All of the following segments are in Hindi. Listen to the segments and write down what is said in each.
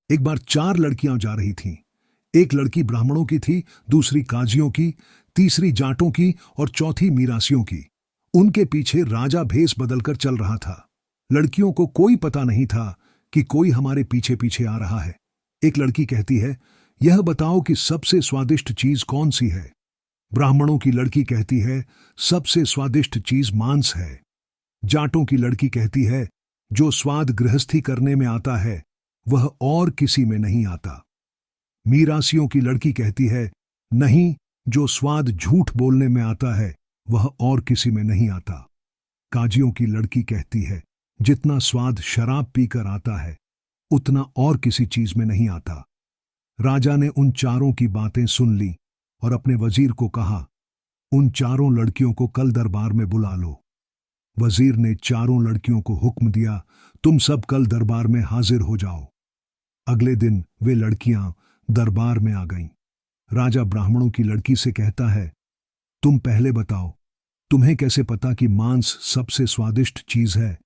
एक बार 4 लड़कियां जा रही थीं। एक लड़की ब्राह्मणों की थी, दूसरी काजियों की, तीसरी जाटों की और चौथी मीरासियों की। उनके पीछे राजा भेष बदलकर चल रहा था। लड़कियों को कोई पता नहीं था कि कोई हमारे पीछे पीछे आ रहा है। एक लड़की कहती है, यह बताओ कि सबसे स्वादिष्ट चीज कौन सी है। ब्राह्मणों की लड़की कहती है, सबसे स्वादिष्ट चीज मांस है। जाटों की लड़की कहती है, जो स्वाद गृहस्थी करने में आता है वह और किसी में नहीं आता। मीरासियों की लड़की कहती है, नहीं, जो स्वाद झूठ बोलने में आता है वह और किसी में नहीं आता। काजियों की लड़की कहती है, जितना स्वाद शराब पीकर आता है उतना और किसी चीज में नहीं आता। राजा ने उन चारों की बातें सुन ली और अपने वजीर को कहा, उन चारों लड़कियों को कल दरबार में बुला लो। वजीर ने चारों लड़कियों को हुक्म दिया, तुम सब कल दरबार में हाजिर हो जाओ। अगले दिन वे लड़कियां दरबार में आ गईं। राजा ब्राह्मणों की लड़की से कहता है, तुम पहले बताओ, तुम्हें कैसे पता कि मांस सबसे स्वादिष्ट चीज है।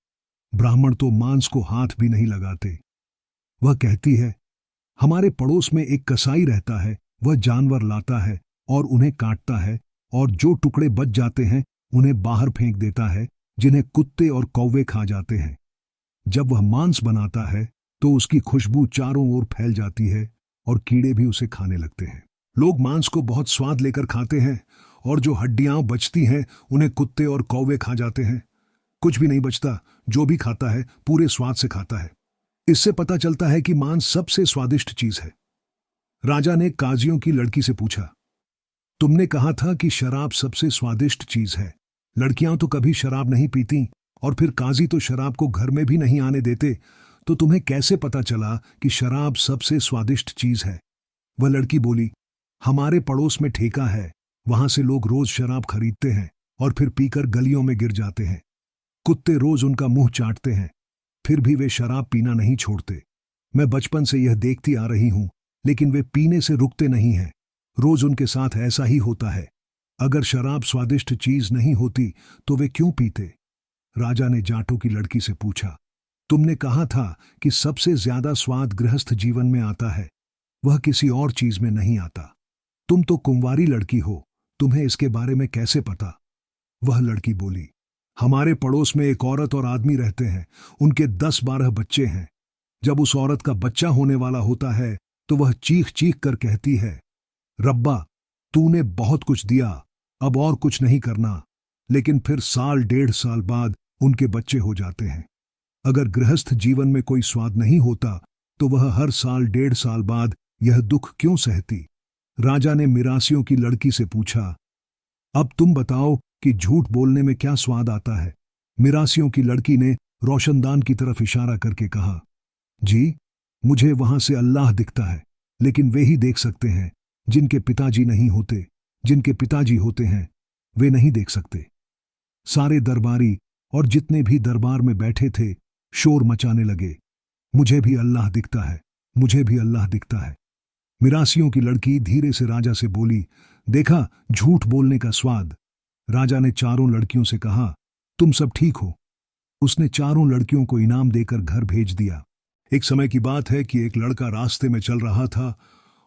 ब्राह्मण तो मांस को हाथ भी नहीं लगाते। वह कहती है, हमारे पड़ोस में एक कसाई रहता है, वह जानवर लाता है और उन्हें काटता है और जो टुकड़े बच जाते हैं उन्हें बाहर फेंक देता है, जिन्हें कुत्ते और कौवे खा जाते हैं। जब वह मांस बनाता है तो उसकी खुशबू चारों ओर फैल जाती है और कीड़े भी उसे खाने लगते हैं। लोग मांस को बहुत स्वाद लेकर खाते हैं और जो हड्डियां बचती हैं उन्हें कुत्ते और कौवे खा जाते हैं। कुछ भी नहीं बचता, जो भी खाता है पूरे स्वाद से खाता है। इससे पता चलता है कि मांस सबसे स्वादिष्ट चीज है। राजा ने काजियों की लड़की से पूछा, तुमने कहा था कि शराब सबसे स्वादिष्ट चीज है। लड़कियां तो कभी शराब नहीं पीती और फिर काजी तो शराब को घर में भी नहीं आने देते, तो तुम्हें कैसे पता चला कि शराब सबसे स्वादिष्ट चीज है। वह लड़की बोली, हमारे पड़ोस में ठेका है, वहां से लोग रोज शराब खरीदते हैं और फिर पीकर गलियों में गिर जाते हैं। कुत्ते रोज उनका मुंह चाटते हैं, फिर भी वे शराब पीना नहीं छोड़ते। मैं बचपन से यह देखती आ रही हूं, लेकिन वे पीने से रुकते नहीं हैं। रोज उनके साथ ऐसा ही होता है। अगर शराब स्वादिष्ट चीज नहीं होती तो वे क्यों पीते। राजा ने जाटों की लड़की से पूछा, तुमने कहा था कि सबसे ज्यादा स्वाद गृहस्थ जीवन में आता है, वह किसी और चीज में नहीं आता। तुम तो कुंवारी लड़की हो, तुम्हें इसके बारे में कैसे पता। वह लड़की बोली, हमारे पड़ोस में एक औरत और आदमी रहते हैं, उनके 10-12 बच्चे हैं। जब उस औरत का बच्चा होने वाला होता है तो वह चीख चीख कर कहती है, रब्बा, तूने बहुत कुछ दिया, अब और कुछ नहीं करना। लेकिन फिर 1.5 साल बाद उनके बच्चे हो जाते हैं। अगर गृहस्थ जीवन में कोई स्वाद नहीं होता तो वह हर साल 1.5 साल बाद यह दुख क्यों सहती। राजा ने मिरासियों की लड़की से पूछा, अब तुम बताओ कि झूठ बोलने में क्या स्वाद आता है। मिरासियों की लड़की ने रोशनदान की तरफ इशारा करके कहा, जी, मुझे वहां से अल्लाह दिखता है, लेकिन वे ही देख सकते हैं जिनके पिताजी नहीं होते। जिनके पिताजी होते हैं वे नहीं देख सकते। सारे दरबारी और जितने भी दरबार में बैठे थे शोर मचाने लगे, मुझे भी अल्लाह दिखता है, मुझे भी अल्लाह दिखता है। मिरासियों की लड़की धीरे से राजा से बोली, देखा झूठ बोलने का स्वाद। राजा ने चारों लड़कियों से कहा, तुम सब ठीक हो। उसने चारों लड़कियों को इनाम देकर घर भेज दिया। एक समय की बात है कि एक लड़का रास्ते में चल रहा था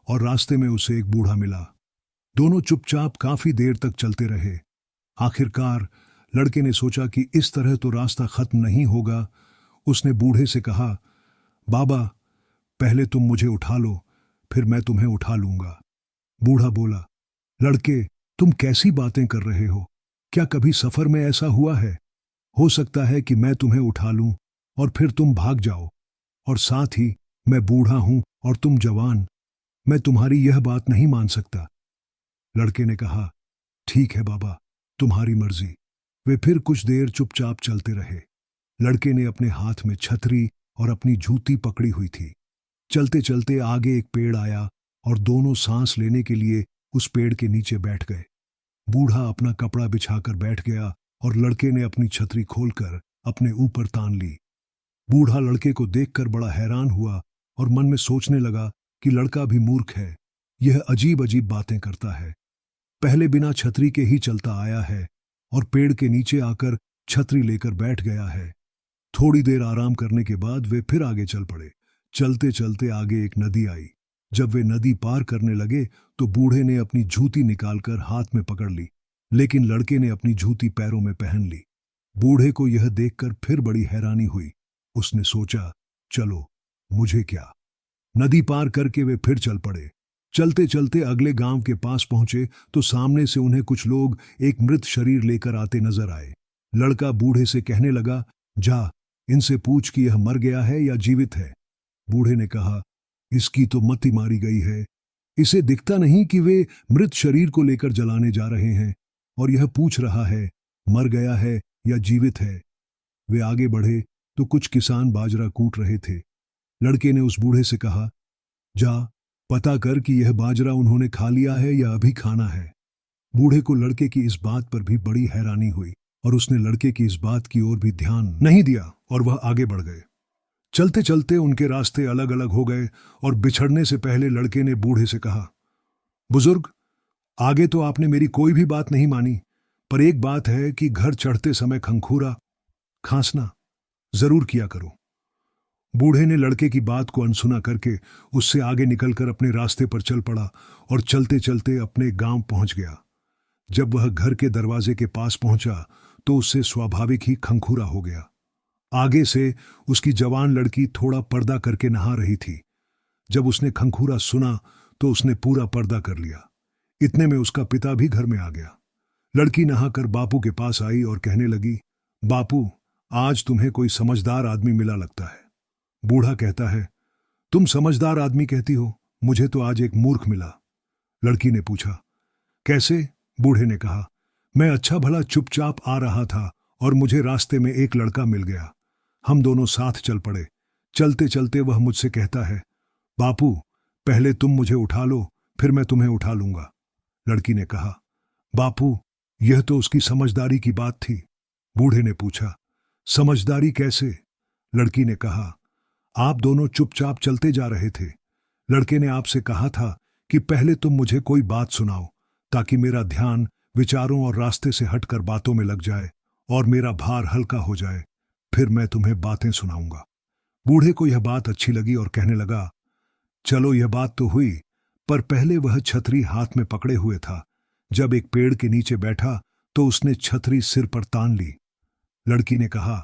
और रास्ते में उसे एक बूढ़ा मिला। दोनों चुपचाप काफी देर तक चलते रहे। आखिरकार लड़के ने सोचा कि इस तरह तो रास्ता खत्म नहीं होगा। उसने बूढ़े से कहा, बाबा, पहले तुम मुझे उठा लो, फिर मैं तुम्हें उठा लूंगा। बूढ़ा बोला, लड़के, तुम कैसी बातें कर रहे हो। क्या कभी सफर में ऐसा हुआ है। हो सकता है कि मैं तुम्हें उठा लूं और फिर तुम भाग जाओ, और साथ ही मैं बूढ़ा हूं और तुम जवान। मैं तुम्हारी यह बात नहीं मान सकता। लड़के ने कहा, ठीक है बाबा, तुम्हारी मर्जी। वे फिर कुछ देर चुपचाप चलते रहे। लड़के ने अपने हाथ में छतरी और अपनी जूती पकड़ी हुई थी। चलते चलते आगे एक पेड़ आया और दोनों सांस लेने के लिए उस पेड़ के नीचे बैठ गए। बूढ़ा अपना कपड़ा बिछाकर बैठ गया और लड़के ने अपनी छतरी खोलकर अपने ऊपर तान ली। बूढ़ा लड़के को देखकर बड़ा हैरान हुआ और मन में सोचने लगा कि लड़का भी मूर्ख है, यह अजीब अजीब बातें करता है। पहले बिना छतरी के ही चलता आया है और पेड़ के नीचे आकर छतरी लेकर बैठ गया है। थोड़ी देर आराम करने के बाद वे फिर आगे चल पड़े। चलते चलते आगे एक नदी आई। जब वे नदी पार करने लगे तो बूढ़े ने अपनी जूती निकालकर हाथ में पकड़ ली, लेकिन लड़के ने अपनी जूती पैरों में पहन ली। बूढ़े को यह देखकर फिर बड़ी हैरानी हुई। उसने सोचा, चलो, मुझे क्या। नदी पार करके वे फिर चल पड़े। चलते चलते अगले गांव के पास पहुंचे तो सामने से उन्हें कुछ लोग एक मृत शरीर लेकर आते नजर आए। लड़का बूढ़े से कहने लगा, जा, इनसे पूछ कि यह मर गया है या जीवित है। बूढ़े ने कहा, इसकी तो मति मारी गई है। इसे दिखता नहीं कि वे मृत शरीर को लेकर जलाने जा रहे हैं, और यह पूछ रहा है मर गया है या जीवित है। वे आगे बढ़े तो कुछ किसान बाजरा कूट रहे थे। लड़के ने उस बूढ़े से कहा, जा, पता कर कि यह बाजरा उन्होंने खा लिया है या अभी खाना है। बूढ़े को लड़के की इस बात पर भी बड़ी हैरानी हुई और उसने लड़के की इस बात की ओर भी ध्यान नहीं दिया और वह आगे बढ़ गए। चलते चलते उनके रास्ते अलग अलग हो गए और बिछड़ने से पहले लड़के ने बूढ़े से कहा, बुजुर्ग, आगे तो आपने मेरी कोई भी बात नहीं मानी, पर एक बात है कि घर चढ़ते समय खंखूरा, खांसना जरूर किया करो। बूढ़े ने लड़के की बात को अनसुना करके उससे आगे निकलकर अपने रास्ते पर चल पड़ा और चलते चलते अपने गांव पहुंच गया। जब वह घर के दरवाजे के पास पहुंचा तो उससे स्वाभाविक ही खंखूरा हो गया। आगे से उसकी जवान लड़की थोड़ा पर्दा करके नहा रही थी। जब उसने खंखूरा सुना तो उसने पूरा पर्दा कर लिया। इतने में उसका पिता भी घर में आ गया। लड़की नहाकर बापू के पास आई और कहने लगी, बापू, आज तुम्हें कोई समझदार आदमी मिला लगता है। बूढ़ा कहता है, तुम समझदार आदमी कहती हो, मुझे तो आज एक मूर्ख मिला। लड़की ने पूछा, कैसे? बूढ़े ने कहा, मैं अच्छा भला चुपचाप आ रहा था और मुझे रास्ते में एक लड़का मिल गया। हम दोनों साथ चल पड़े। चलते चलते वह मुझसे कहता है, बापू, पहले तुम मुझे उठा लो, फिर मैं तुम्हें उठा लूंगा। लड़की ने कहा, बापू, यह तो उसकी समझदारी की बात थी। बूढ़े ने पूछा, समझदारी कैसे? लड़की ने कहा, आप दोनों चुपचाप चलते जा रहे थे। लड़के ने आपसे कहा था कि पहले तुम मुझे कोई बात सुनाओ ताकि मेरा ध्यान विचारों और रास्ते से हटकर बातों में लग जाए और मेरा भार हल्का हो जाए, फिर मैं तुम्हें बातें सुनाऊंगा। बूढ़े को यह बात अच्छी लगी और कहने लगा, चलो, यह बात तो हुई, पर पहले वह छतरी हाथ में पकड़े हुए था। जब एक पेड़ के नीचे बैठा तो उसने छतरी सिर पर तान ली। लड़की ने कहा,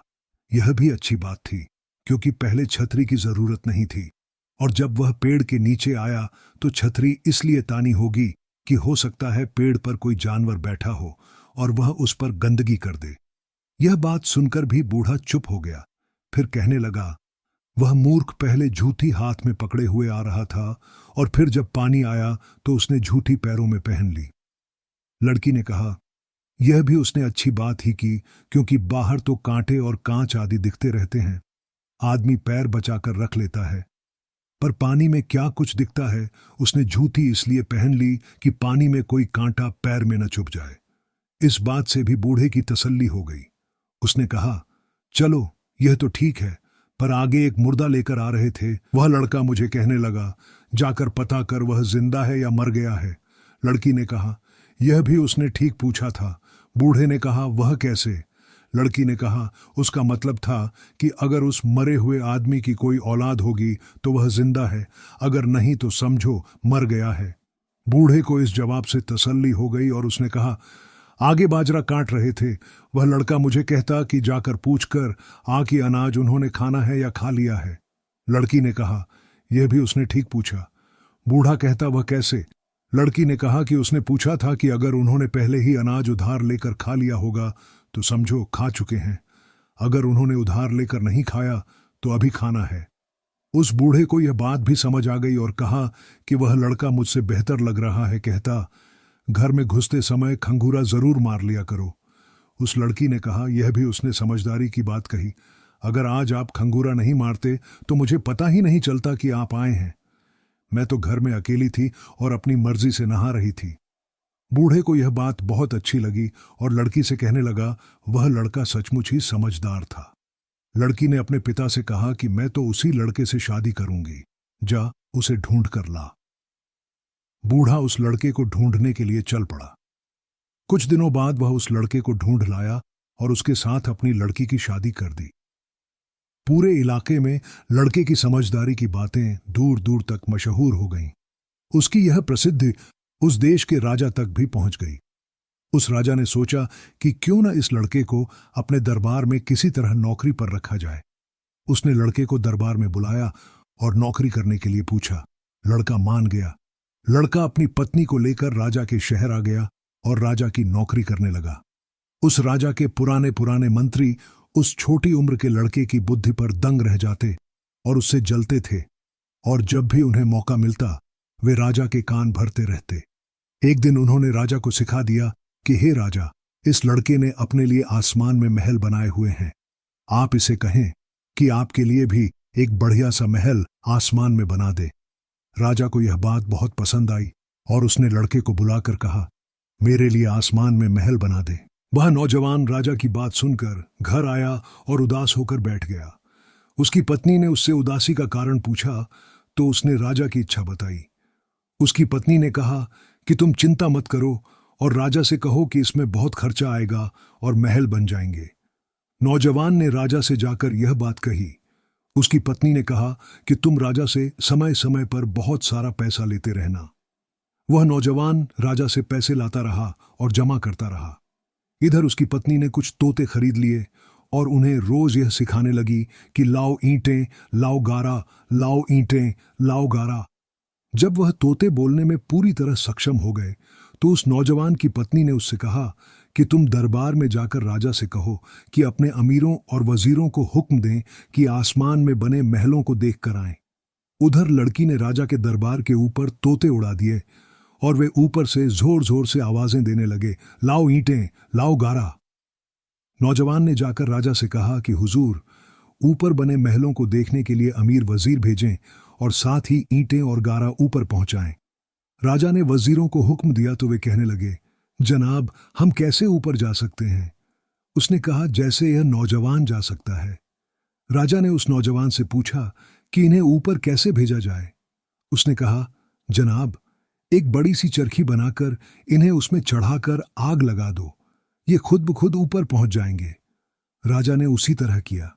यह भी अच्छी बात थी, क्योंकि पहले छतरी की जरूरत नहीं थी, और जब वह पेड़ के नीचे आया तो छतरी इसलिए तानी होगी कि हो सकता है पेड़ पर कोई जानवर बैठा हो और वह उस पर गंदगी कर दे। यह बात सुनकर भी बूढ़ा चुप हो गया। फिर कहने लगा, वह मूर्ख पहले झूठी हाथ में पकड़े हुए आ रहा था और फिर जब पानी आया तो उसने झूठी पैरों में पहन ली। लड़की ने कहा, यह भी उसने अच्छी बात ही की, क्योंकि बाहर तो कांटे और कांच आदि दिखते रहते हैं। आदमी पैर बचाकर रख लेता है, पर पानी में क्या कुछ दिखता है। उसने जूती इसलिए पहन ली कि पानी में कोई कांटा पैर में न चुभ जाए। इस बात से भी बूढ़े की तसल्ली हो गई। उसने कहा, चलो, यह तो ठीक है, पर आगे एक मुर्दा लेकर आ रहे थे। वह लड़का मुझे कहने लगा, जाकर पता कर वह जिंदा है या मर गया है। लड़की ने कहा, यह भी उसने ठीक पूछा था। बूढ़े ने कहा, वह कैसे? लड़की ने कहा, उसका मतलब था कि अगर उस मरे हुए आदमी की कोई औलाद होगी तो वह जिंदा है, अगर नहीं तो समझो मर गया है। बूढ़े को इस जवाब से तसल्ली हो गई और उसने कहा, आगे बाजरा काट रहे थे। वह लड़का मुझे कहता कि जाकर पूछकर आ कि अनाज उन्होंने खाना है या खा लिया है। लड़की ने कहा, यह भी उसने ठीक पूछा। बूढ़ा कहता, वह कैसे? लड़की ने कहा कि उसने पूछा था कि अगर उन्होंने पहले ही अनाज उधार लेकर खा लिया होगा तो समझो खा चुके हैं, अगर उन्होंने उधार लेकर नहीं खाया तो अभी खाना है। उस बूढ़े को यह बात भी समझ आ गई और कहा कि वह लड़का मुझसे बेहतर लग रहा है, कहता घर में घुसते समय खंगूरा जरूर मार लिया करो। उस लड़की ने कहा, यह भी उसने समझदारी की बात कही, अगर आज आप खंगूरा नहीं मारते तो मुझे पता ही नहीं चलता कि आप आए हैं। मैं तो घर में अकेली थी और अपनी मर्जी से नहा रही थी। बूढ़े को यह बात बहुत अच्छी लगी और लड़की से कहने लगा, वह लड़का सचमुच ही समझदार था। लड़की ने अपने पिता से कहा कि मैं तो उसी लड़के से शादी करूंगी, जा उसे ढूंढ कर ला। बूढ़ा उस लड़के को ढूंढने के लिए चल पड़ा। कुछ दिनों बाद वह उस लड़के को ढूंढ लाया और उसके साथ अपनी लड़की की शादी कर दी। पूरे इलाके में लड़के की समझदारी की बातें दूर दूर तक मशहूर हो गईं। उसकी यह प्रसिद्धि उस देश के राजा तक भी पहुंच गई। उस राजा ने सोचा कि क्यों न इस लड़के को अपने दरबार में किसी तरह नौकरी पर रखा जाए। उसने लड़के को दरबार में बुलाया और नौकरी करने के लिए पूछा। लड़का मान गया। लड़का अपनी पत्नी को लेकर राजा के शहर आ गया और राजा की नौकरी करने लगा। उस राजा के पुराने पुराने मंत्री उस छोटी उम्र के लड़के की बुद्धि पर दंग रह जाते और उससे जलते थे, और जब भी उन्हें मौका मिलता वे राजा के कान भरते रहते। एक दिन उन्होंने राजा को सिखा दिया कि हे राजा, इस लड़के ने अपने लिए आसमान में महल बनाए हुए हैं। आप इसे कहें कि आपके लिए भी एक बढ़िया सा महल आसमान में बना दे। राजा को यह बात बहुत पसंद आई और उसने लड़के को बुलाकर कहा, मेरे लिए आसमान में महल बना दे। वह नौजवान राजा की बात सुनकर घर आया और उदास होकर बैठ गया। उसकी पत्नी ने उससे उदासी का कारण पूछा तो उसने राजा की इच्छा बताई। उसकी पत्नी ने कहा कि तुम चिंता मत करो और राजा से कहो कि इसमें बहुत खर्चा आएगा और महल बन जाएंगे। नौजवान ने राजा से जाकर यह बात कही। उसकी पत्नी ने कहा कि तुम राजा से समय समय पर बहुत सारा पैसा लेते रहना। वह नौजवान राजा से पैसे लाता रहा और जमा करता रहा। इधर उसकी पत्नी ने कुछ तोते खरीद लिए और उन्हें रोज यह सिखाने लगी कि लाओ ईंटें, लाओ गारा, लाओ ईंटें, लाओ गारा। जब वह तोते बोलने में पूरी तरह सक्षम हो गए तो उस नौजवान की पत्नी ने उससे कहा कि तुम दरबार में जाकर राजा से कहो कि अपने अमीरों और वजीरों को हुक्म दें कि आसमान में बने महलों को देख कर आएं। उधर लड़की ने राजा के दरबार के ऊपर तोते उड़ा दिए और वे ऊपर से जोर जोर से आवाजें देने लगे, लाओ ईंटें, लाओ गारा। नौजवान ने जाकर राजा से कहा कि हुजूर, ऊपर बने महलों को देखने के लिए अमीर वजीर भेजें और साथ ही ईंटें और गारा ऊपर पहुंचाएं। राजा ने वजीरों को हुक्म दिया तो वे कहने लगे, जनाब, हम कैसे ऊपर जा सकते हैं? उसने कहा, जैसे यह नौजवान जा सकता है। राजा ने उस नौजवान से पूछा कि इन्हें ऊपर कैसे भेजा जाए। उसने कहा, जनाब, एक बड़ी सी चरखी बनाकर इन्हें उसमें चढ़ाकर आग लगा दो, ये खुद ब खुद ऊपर पहुंच जाएंगे। राजा ने उसी तरह किया।